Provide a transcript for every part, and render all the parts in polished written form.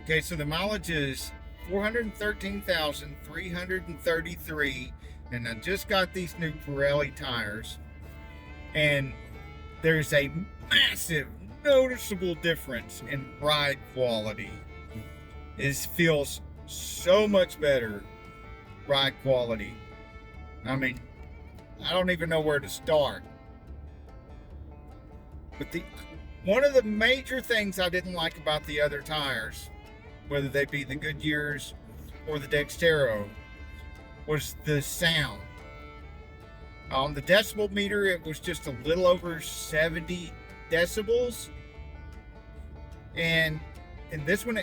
Okay, so the mileage is 413,333, and I just got these new Pirelli tires, and there's a massive, noticeable difference in ride quality. It feels so much better ride quality. I mean, I don't even know where to start. But one of the major things I didn't like about the other tires, whether they be the Goodyears or the Dextero, was the sound. On the decibel meter, it was just a little over 70 decibels. And in this one,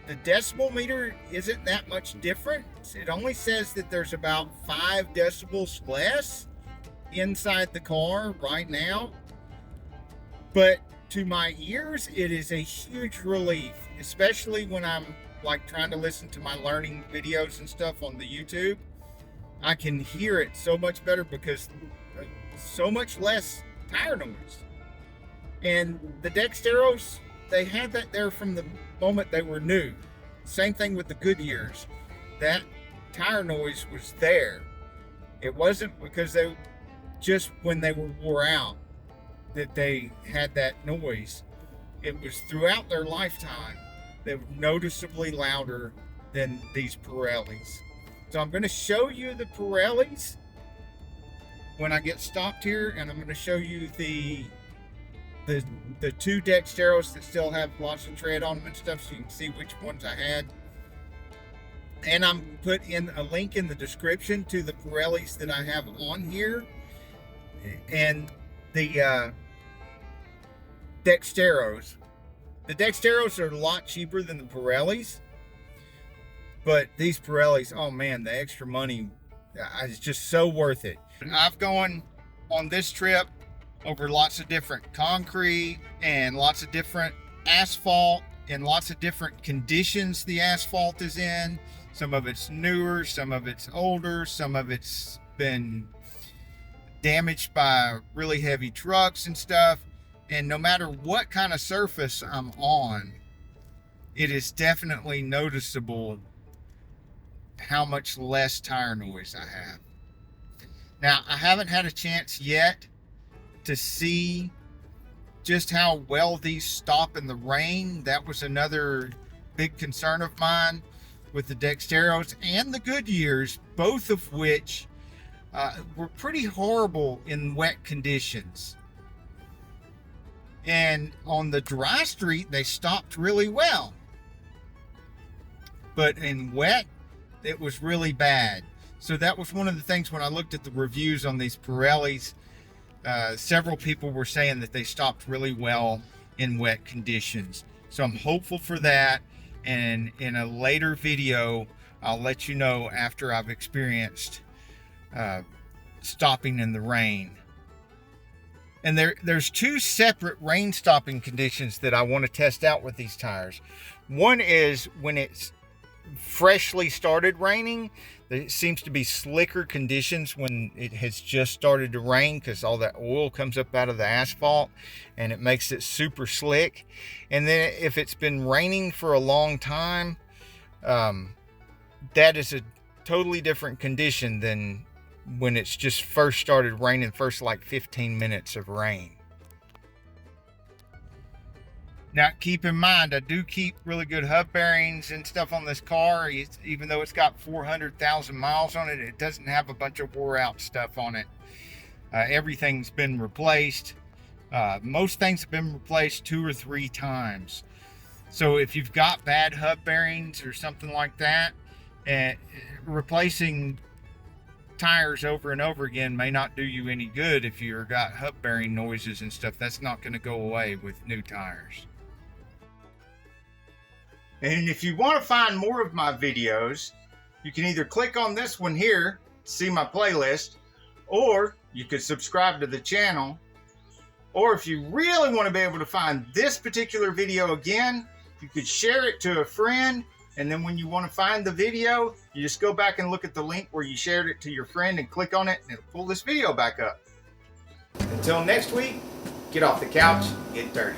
the decibel meter isn't that much different. It only says that there's about 5 decibels less inside the car right now. But to my ears, it is a huge relief, especially when I'm like trying to listen to my learning videos and stuff on the YouTube. I can hear it so much better because so much less tire noise. And the Dexteros, they had that there from the moment they were new. Same thing with the Goodyears. That tire noise was there. It wasn't because they just when they were wore out that they had that noise. It was throughout their lifetime. They were noticeably louder than these Pirellis. So I'm going to show you the Pirellis when I get stopped here, and I'm going to show you the two Dexteros that still have lots of tread on them and stuff, so you can see which ones I had. And I'm put in a link in the description to the Pirellis that I have on here, and the Dexteros. The Dexteros are a lot cheaper than the Pirellis, but these Pirellis, oh man, the extra money is just so worth it. I've gone on this trip over lots of different concrete and lots of different asphalt and lots of different conditions the asphalt is in. Some of it's newer, some of it's older, some of it's been damaged by really heavy trucks and stuff. And no matter what kind of surface I'm on, it is definitely noticeable how much less tire noise I have. Now, I haven't had a chance yet to see just how well these stop in the rain. That was another big concern of mine with the Dexteros and the Goodyears, both of which were pretty horrible in wet conditions. And on the dry street, they stopped really well. But in wet, it was really bad. So that was one of the things when I looked at the reviews on these Pirellis, several people were saying that they stopped really well in wet conditions. So I'm hopeful for that. And in a later video, I'll let you know after I've experienced stopping in the rain. And there's two separate rain stopping conditions that I want to test out with these tires. One is when it's freshly started raining. There seems to be slicker conditions when it has just started to rain because all that oil comes up out of the asphalt and it makes it super slick. And then if it's been raining for a long time, that is a totally different condition than when it's just first started raining, first like 15 minutes of rain. Now keep in mind, I do keep really good hub bearings and stuff on this car. Even though it's got 400,000 miles on it, it doesn't have a bunch of wore out stuff on it. Everything's been replaced. Most things have been replaced 2 or 3 times. So if you've got bad hub bearings or something like that, replacing tires over and over again may not do you any good. If you've got hub bearing noises and stuff, that's not going to go away with new tires. And if you want to find more of my videos, you can either click on this one here to see my playlist, or you could subscribe to the channel. Or if you really want to be able to find this particular video again, you could share it to a friend, and then when you want to find the video, you just go back and look at the link where you shared it to your friend and click on it, and it'll pull this video back up. Until next week, get off the couch, get dirty.